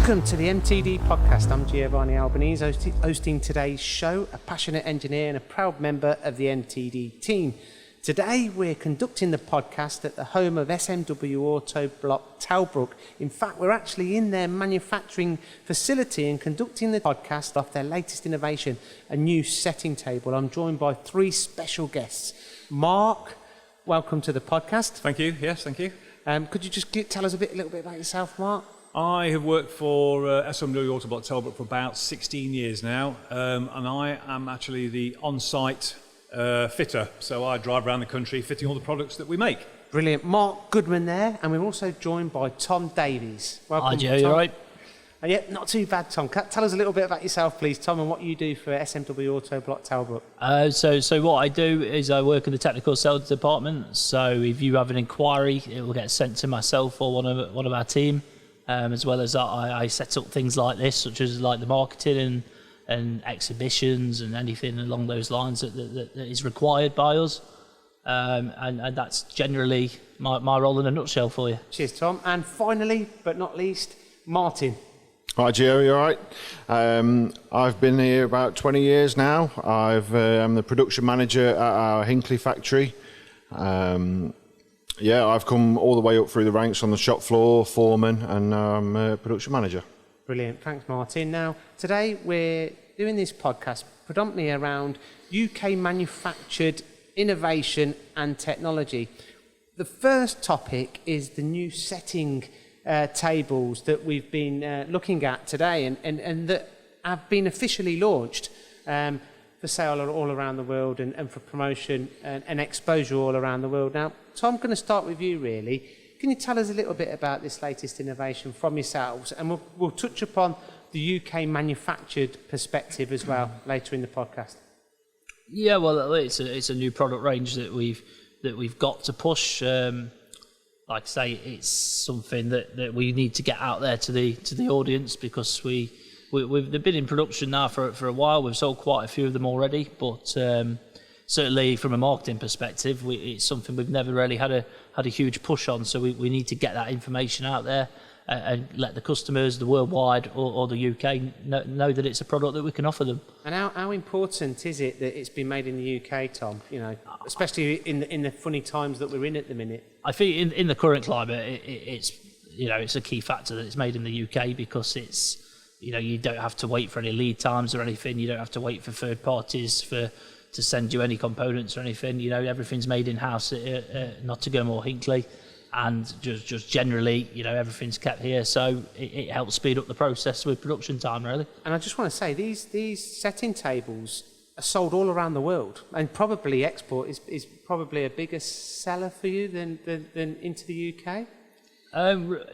Welcome to the MTD podcast. I'm Giovanni Albanese, hosting today's show, a passionate engineer and a proud member of the MTD team. Today we're conducting the podcast at the home of SMW Auto Block Talbrook. In fact, we're actually in their manufacturing facility and conducting the podcast off their latest innovation, a new setting table. I'm joined by three special guests. Mark, welcome to the podcast. Thank you. Yes, thank you. Could you just tell us a little bit about yourself, Mark? I have worked for SMW Autoblock Talbrook for about 16 years now, and I am actually the on-site fitter. So I drive around the country fitting all the products that we make. Brilliant. Mark Goodman there, and we're also joined by Tom Davies. Welcome, Hi, Joe, Tom. you all right? Yeah, not too bad, Tom. Tell us a little bit about yourself, please, Tom, and what you do for SMW Auto Block Talbrook. So what I do is I work in the technical sales department. So if you have an inquiry, it will get sent to myself or one of our team. As well as that, I set up things like this, such as like the marketing and exhibitions and anything along those lines that is required by us. And that's generally my role in a nutshell for you. Cheers, Tom. And finally, but not least, Martin. Hi, Gio, you all right? I've been here about 20 years now. I'm the production manager at our Hinckley factory. I've come all the way up through the ranks on the shop floor, foreman, and I'm a production manager. Brilliant. Thanks, Martin. Now, today we're doing this podcast predominantly around UK manufactured innovation and technology. The first topic is the new setting tables that we've been looking at today and that have been officially launched for sale all around the world and for promotion and exposure all around the world. Now, Tom, I'm going to start with you, really. Can you tell us a little bit about this latest innovation from yourselves? And we'll touch upon the UK manufactured perspective as well later in the podcast. Yeah, well, it's a new product range that we've got to push. Like I say, it's something that we need to get out there to the audience because they've been in production now for a while. We've sold quite a few of them already, but certainly from a marketing perspective, it's something we've never really had a huge push on. So we need to get that information out there and let the customers, the worldwide or the UK, know that it's a product that we can offer them. And how important is it that it's been made in the UK, Tom? You know, especially in the funny times that we're in at the minute. I think in the current climate, it's a key factor that it's made in the UK because it's. You don't have to wait for any lead times or anything. You don't have to wait for third parties to send you any components or anything. Everything's made in-house at Nottingham or Hinckley, and just generally, everything's kept here. So it helps speed up the process with production time, really. And I just want to say, these setting tables are sold all around the world, and probably export is probably a bigger seller for you than into the UK.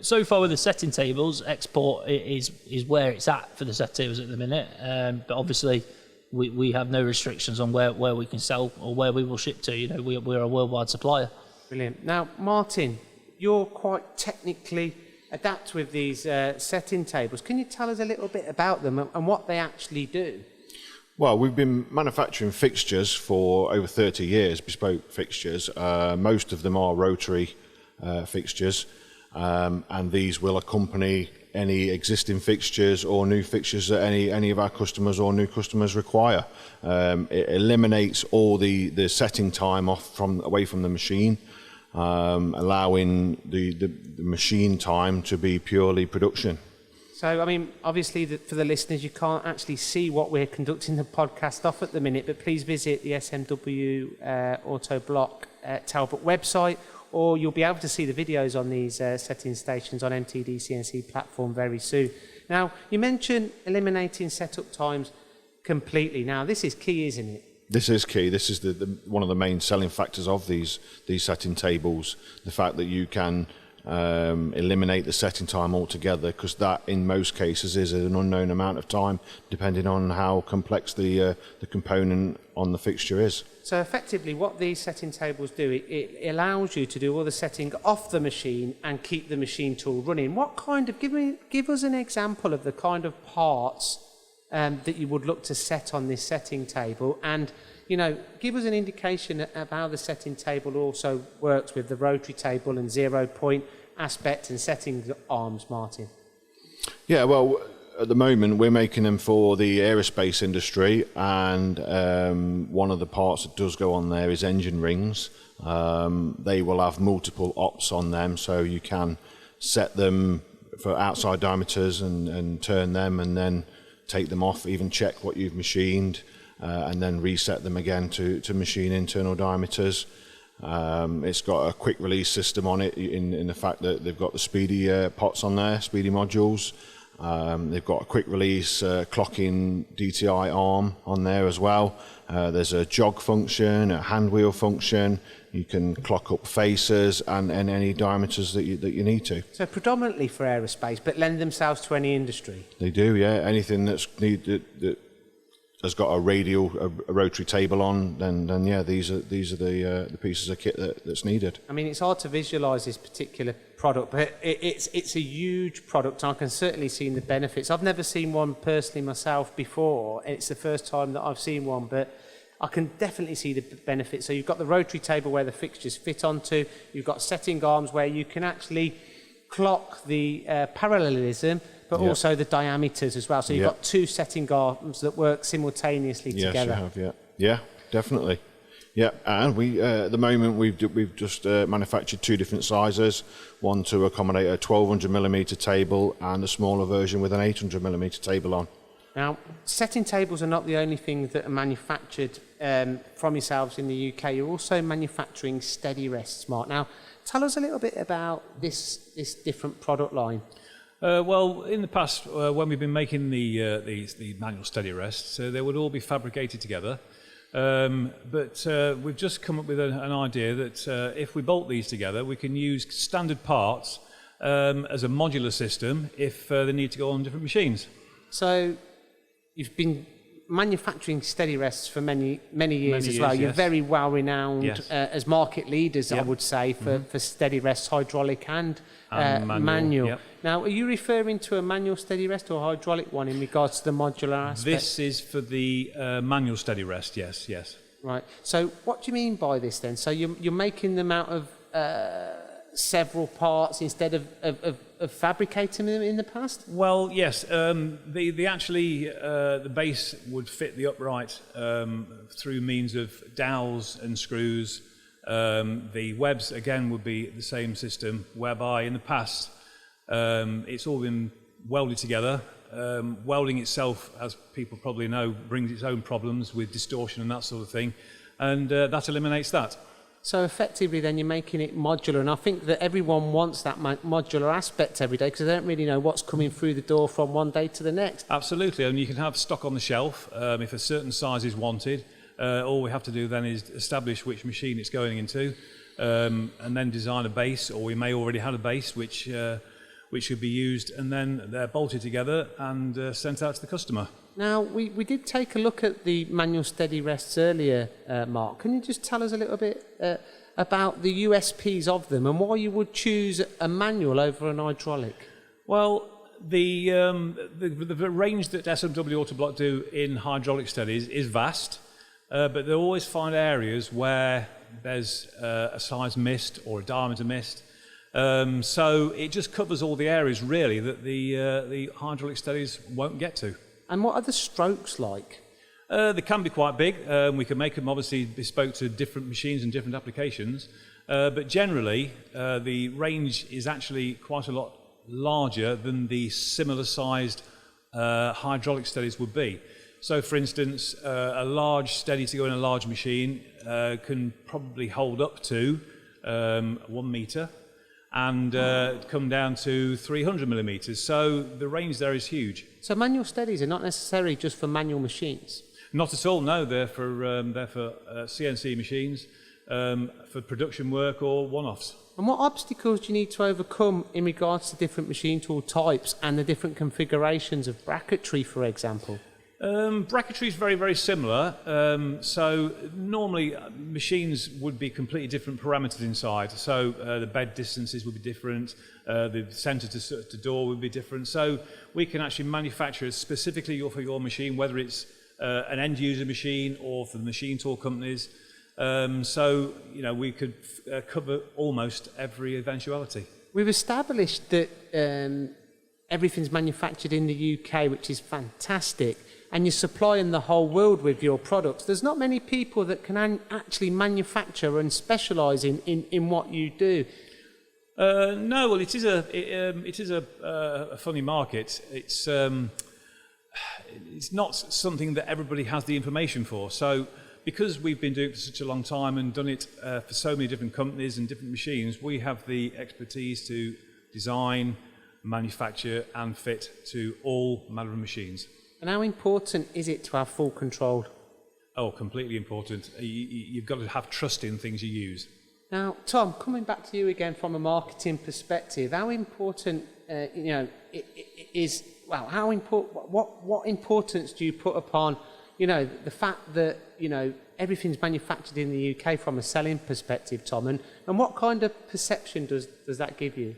So far with the setting tables, export is where it's at for the set tables at the minute. But obviously, we have no restrictions on where we can sell or where we will ship to. We're a worldwide supplier. Brilliant. Now, Martin, you're quite technically adept with these setting tables. Can you tell us a little bit about them and what they actually do? Well, we've been manufacturing fixtures for over 30 years, bespoke fixtures. Most of them are rotary fixtures. And these will accompany any existing fixtures or new fixtures that any of our customers or new customers require. It eliminates all the setting time away from the machine, allowing the machine time to be purely production. So, I mean, obviously, for the listeners, you can't actually see what we're conducting the podcast off at the minute, but please visit the SMW Auto Block Talbrook website, or you'll be able to see the videos on these setting stations on MTD CNC platform very soon. Now, you mentioned eliminating setup times completely. Now, this is key, isn't it? This is key. This is one of the main selling factors of these setting tables, the fact that you can eliminate the setting time altogether, because that in most cases is an unknown amount of time depending on how complex the component on the fixture is. So effectively what these setting tables do, it allows you to do all the setting off the machine and keep the machine tool running. What kind of, give us an example of the kind of parts that you would look to set on this setting table, and give us an indication of how the setting table also works with the rotary table and 0 point aspect and setting arms, Martin. Yeah, well, at the moment we're making them for the aerospace industry, and one of the parts that does go on there is engine rings. They will have multiple ops on them, so you can set them for outside diameters and turn them and then take them off, even check what you've machined, and then reset them again to machine internal diameters. It's got a quick release system on it in the fact that they've got the speedy pots on there, speedy modules. They've got a quick release clocking DTI arm on there as well. There's a jog function, a hand wheel function. You can clock up faces and any diameters that you need to. So predominantly for aerospace, but lend themselves to any industry. They do, yeah. Anything that's that has got a rotary table on, then yeah, these are the pieces of kit that's needed. I mean, it's hard to visualise this particular product, but it's a huge product, and I can certainly see the benefits. I've never seen one personally myself before. It's the first time that I've seen one, but I can definitely see the benefits. So you've got the rotary table where the fixtures fit onto. You've got setting arms where you can actually clock the parallelism, but also the diameters as well. So you've got two setting arms that work simultaneously together. Yes, you have, yeah, definitely. Yeah, and we at the moment we've just manufactured two different sizes, one to accommodate a 1200 millimeter table and a smaller version with an 800 millimeter table on. Now, setting tables are not the only thing that are manufactured from yourselves in the UK. You're also manufacturing steady rests, Mark. Now, tell us a little bit about this different product line. Well, in the past, when we've been making the manual steady rests, they would all be fabricated together. But we've just come up with an idea that if we bolt these together, we can use standard parts as a modular system if they need to go on different machines. So you've been manufacturing steady rests for many years as well. You're yes. very well renowned Yes. As market leaders, I Yep. would say, for steady rests, hydraulic and manual. Yep. Now, are you referring to a manual steady rest or hydraulic one in regards to the modular aspect? This is for the manual steady rest, yes. Right. So what do you mean by this then? So you're making them out of several parts instead of fabricating them in the past? Well, yes. The base would fit the upright through means of dowels and screws. The webs again would be the same system, whereby in the past it's all been welded together. Welding itself, as people probably know, brings its own problems with distortion and that sort of thing, and that eliminates that. So effectively then you're making it modular, and I think that everyone wants that modular aspect every day because they don't really know what's coming through the door from one day to the next. Absolutely, and you can have stock on the shelf if a certain size is wanted. All we have to do then is establish which machine it's going into, and then design a base, or we may already have a base which should be used, and then they're bolted together and sent out to the customer. Now, we did take a look at the manual steady rests earlier, Mark. Can you just tell us a little bit about the USPs of them and why you would choose a manual over an hydraulic? Well, the range that SMW Autoblock do in hydraulic steadies is vast, but they always find areas where there's a size missed or a diameter missed. So it just covers all the areas really that the hydraulic steadies won't get to. And what are the strokes like? They can be quite big. We can make them obviously bespoke to different machines and different applications. But generally, the range is actually quite a lot larger than the similar sized hydraulic steadies would be. So for instance, a large steady to go in a large machine can probably hold up to 1 metre and come down to 300 millimetres. So the range there is huge. So manual steadies are not necessarily just for manual machines? Not at all, no. They're for CNC machines, for production work or one-offs. And what obstacles do you need to overcome in regards to different machine tool types and the different configurations of bracketry, for example? Bracketry is very, very similar. So normally machines would be completely different parameters inside. So the bed distances would be different, the centre to door would be different. So we can actually manufacture it specifically for your machine, whether it's an end user machine or for the machine tool companies. So we could cover almost every eventuality. We've established that everything's manufactured in the UK, which is fantastic, and you're supplying the whole world with your products. There's not many people that can actually manufacture and specialise in what you do. No, well, it is a funny market. It's not something that everybody has the information for. So, because we've been doing it for such a long time and done it for so many different companies and different machines, we have the expertise to design, manufacture, and fit to all manner of machines. And how important is it to have full control? Oh, completely important. You've got to have trust in things you use. Now, Tom, coming back to you again from a marketing perspective, how important, what importance do you put upon, the fact that, everything's manufactured in the UK from a selling perspective, Tom, and what kind of perception does that give you?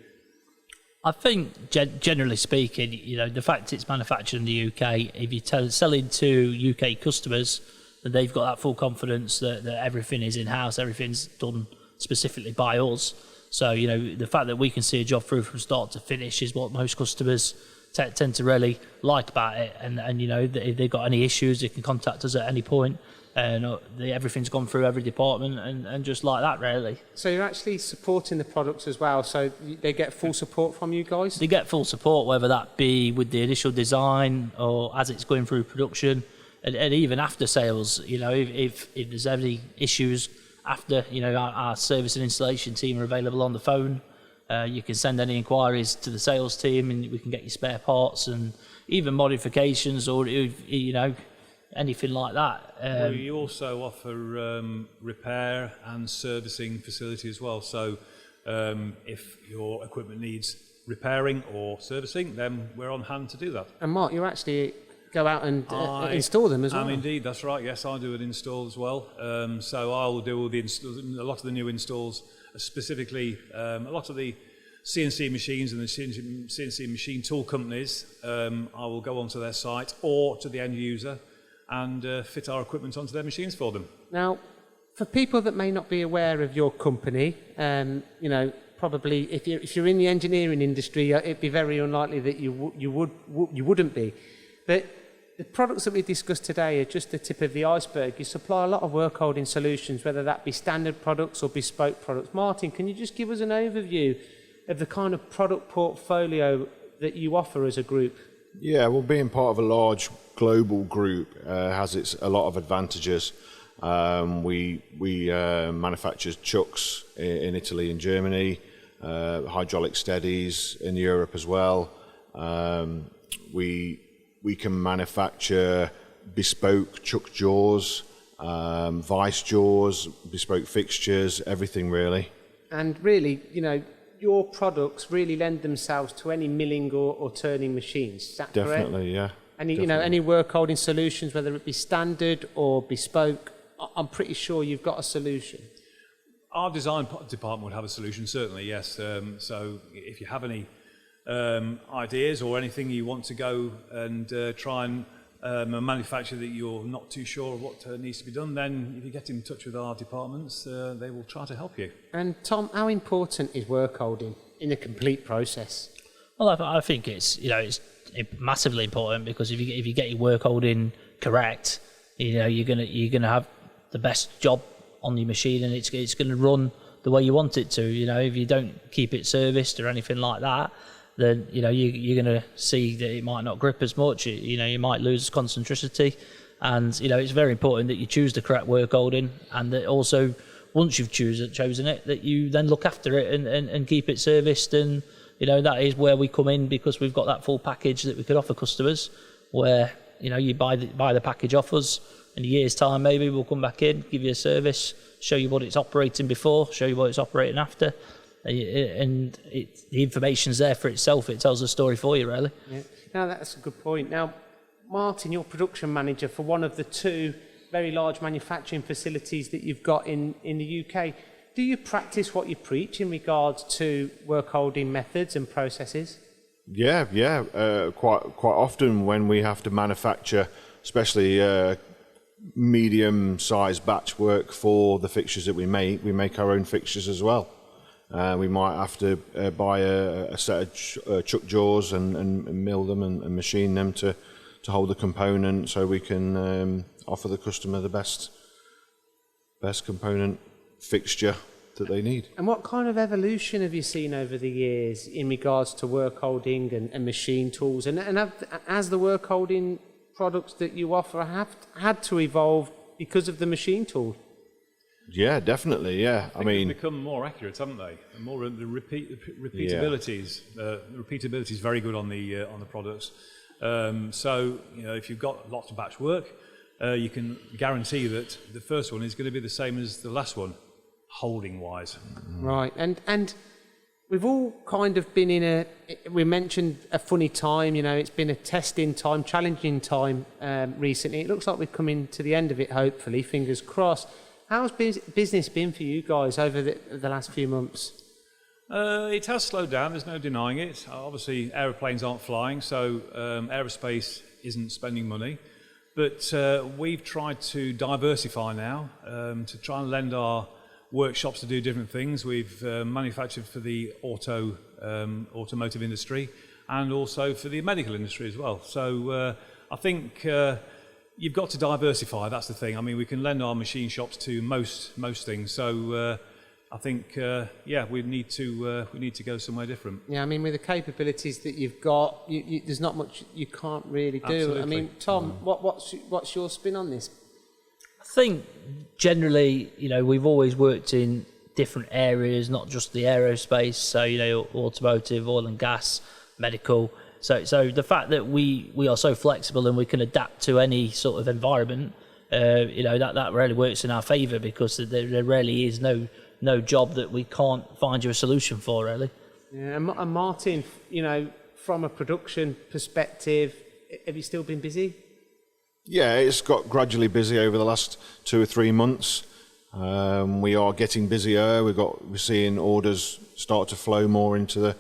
I think, generally speaking, the fact it's manufactured in the UK, if you're selling to UK customers, then they've got that full confidence that everything is in-house, everything's done specifically by us. So, the fact that we can see a job through from start to finish is what most customers tend to really like about it. And if they've got any issues, they can contact us at any point. And everything's gone through every department and just like that, really. So you're actually supporting the products as well, so they get full support from you guys? They get full support, whether that be with the initial design or as it's going through production, and even after sales. If there's any issues after, our service and installation team are available on the phone. You can send any inquiries to the sales team and we can get you spare parts and even modifications or, anything like that. We also offer repair and servicing facility as well. So if your equipment needs repairing or servicing, then we're on hand to do that. And Mark, you actually go out and install them as well? Indeed, that's right. Yes, I do an install as well. So I'll do all a lot of the new installs, specifically a lot of the CNC machines and the CNC machine tool companies. I will go onto their site or to the end user and fit our equipment onto their machines for them. Now, for people that may not be aware of your company, probably if you're in the engineering industry, it'd be very unlikely that you wouldn't be. But the products that we discussed today are just the tip of the iceberg. You supply a lot of work holding solutions, whether that be standard products or bespoke products. Martin, can you just give us an overview of the kind of product portfolio that you offer as a group? Yeah, well, being part of a large global group has a lot of advantages. We manufacture chucks in Italy and Germany, hydraulic steadies in Europe as well. We can manufacture bespoke chuck jaws, vice jaws, bespoke fixtures, everything really. And really, your products really lend themselves to any milling or turning machines. Is that correct? Definitely, yeah. Any, definitely. Any work holding solutions, whether it be standard or bespoke, I'm pretty sure you've got a solution. Our design department would have a solution, certainly, yes. So if you have any ideas or anything you want to go and try and manufacture that you're not too sure of what needs to be done, then if you get in touch with our departments, they will try to help you. And Tom, how important is work holding in the complete process? Well, I think it's massively important, because if you get your work holding correct, you're gonna have the best job on your machine, and it's going to run the way you want it to. If you don't keep it serviced or anything like that, then you're going to see that it might not grip as much. You might lose concentricity, and it's very important that you choose the correct work holding, and that also once you've chosen it, that you then look after it and keep it serviced. And that is where we come in, because we've got that full package that we could offer customers, where you buy the package off us. In a year's time, maybe we'll come back in, give you a service, show you what it's operating before, show you what it's operating after. And the information's there for itself. It tells a story for you, really. Yeah. Now, that's a good point. Now, Martin, you're production manager for one of the two very large manufacturing facilities that you've got in the UK. Do you practice what you preach in regards to work holding methods and processes? Yeah. Quite often when we have to manufacture, especially medium-sized batch work for the fixtures that we make our own fixtures as well. We might have to buy a set of chuck jaws and mill them and machine them to hold the component, so we can offer the customer the best component fixture that they need. And what kind of evolution have you seen over the years in regards to work holding and machine tools? And has the work holding products that you offer have had to evolve because of the machine tool? Yeah, definitely. Yeah, I mean, they've become more accurate, haven't they? And more the repeatabilities. The repeatability is very good on the products. So if you've got lots of batch work, you can guarantee that the first one is going to be the same as the last one, holding wise. Right, and we've all kind of been we mentioned a funny time, it's been a testing time, challenging time recently. It looks like we're coming to the end of it, hopefully, fingers crossed. How's business been for you guys over the last few months? It has slowed down, there's no denying it. Obviously, aeroplanes aren't flying, so aerospace isn't spending money. But we've tried to diversify now, to try and lend our workshops to do different things. We've manufactured for the automotive industry and also for the medical industry as well. So I think you've got to diversify, that's the thing. I mean, we can lend our machine shops to most things. So I think, we need to go somewhere different. Yeah, I mean, with the capabilities that you've got, there's not much you can't really do. Absolutely. I mean, Tom, what's your spin on this? I think generally, we've always worked in different areas, not just the aerospace. So, automotive, oil and gas, medical. So the fact that we are so flexible and we can adapt to any sort of environment, that really works in our favour, because there really is no job that we can't find you a solution for, really. Yeah, and Martin, from a production perspective, have you still been busy? Yeah, it's got gradually busy over the last 2 or 3 months. We are getting busier. We're seeing orders start to flow more into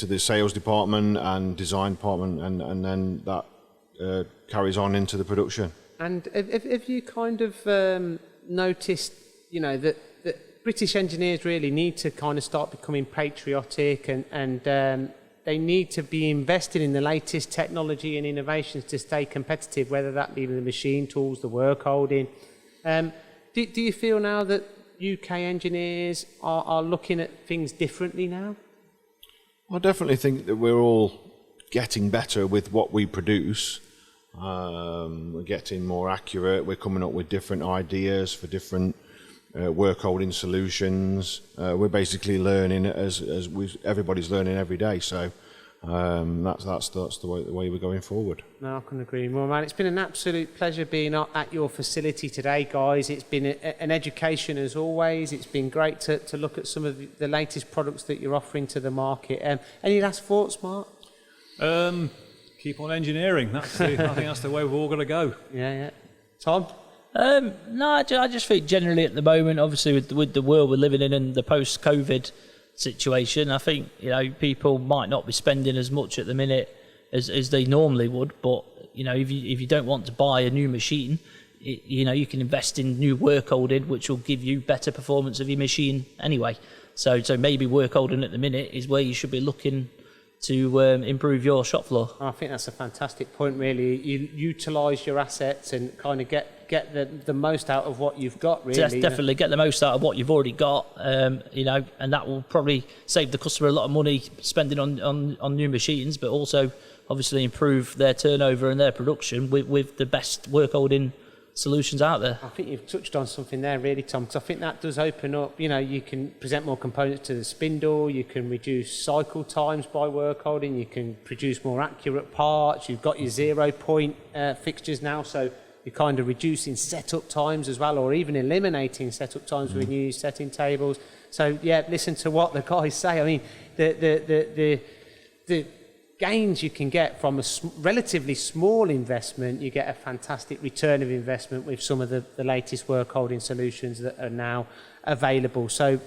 the sales department and design department, and then that carries on into the production. And have you kind of noticed, that British engineers really need to kind of start becoming patriotic, and they need to be investing in the latest technology and innovations to stay competitive, whether that be the machine tools, the work holding. Do you feel now that UK engineers are looking at things differently now? I definitely think that we're all getting better with what we produce. We're getting more accurate. We're coming up with different ideas for different work holding solutions. We're basically learning as everybody's learning every day. So that's the way we're going forward. No, I couldn't agree more, man. It's been an absolute pleasure being at your facility today, guys. It's been an education as always. It's been great to look at some of the latest products that you're offering to the market. Any last thoughts, Mark? Keep on engineering. I think that's the way we've all got to go. Yeah. Tom? No, I just think generally at the moment, obviously with the world we're living in and the post-COVID situation, I think people might not be spending as much at the minute as they normally would. But if you don't want to buy a new machine, you can invest in new work holding, which will give you better performance of your machine anyway. So maybe work holding at the minute is where you should be looking to improve your shop floor. I think that's a fantastic point, really. You utilise your assets and kind of get the most out of what you've got, really. Definitely get the most out of what you've already got, and that will probably save the customer a lot of money spending on new machines, but also obviously improve their turnover and their production with the best work holding solutions out there. I think you've touched on something there, really, Tom, because I think that does open up, you can present more components to the spindle, you can reduce cycle times by work holding, you can produce more accurate parts, you've got your 0 point fixtures now, so you're kind of reducing setup times as well, or even eliminating setup times when you use setting tables. So yeah, listen to what the guys say. I mean, the gains you can get from a relatively small investment, you get a fantastic return of investment with some of the latest work holding solutions that are now available. So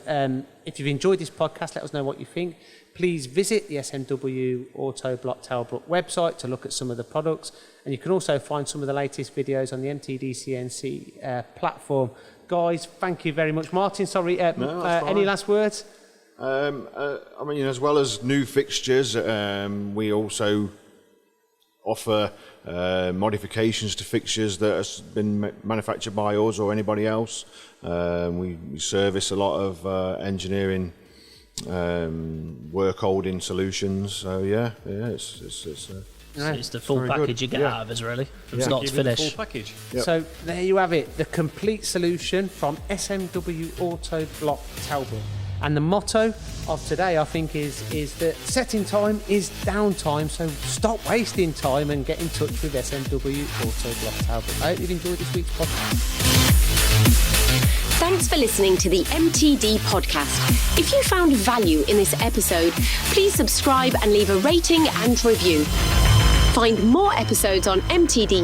if you've enjoyed this podcast, let us know what you think. please visit the SMW Auto Block Talbot website to look at some of the products. And you can also find some of the latest videos on the MTD CNC platform. Guys, thank you very much. Martin, sorry, any last words? I mean, as well as new fixtures, we also offer modifications to fixtures that have been manufactured by us or anybody else. We service a lot of engineering work holding solutions. So it's the full package you get out of us, really, from start to finish. The full package. Yep. So there you have it, the complete solution from SMW Auto Block Talbot. And the motto of today, I think, is that setting time is downtime, so stop wasting time and get in touch with SMW Auto Block Talbot. I hope you've enjoyed this week's podcast. Thanks for listening to the MTD podcast. If you found value in this episode, please subscribe and leave a rating and review. Find more episodes on mtdcnc.com.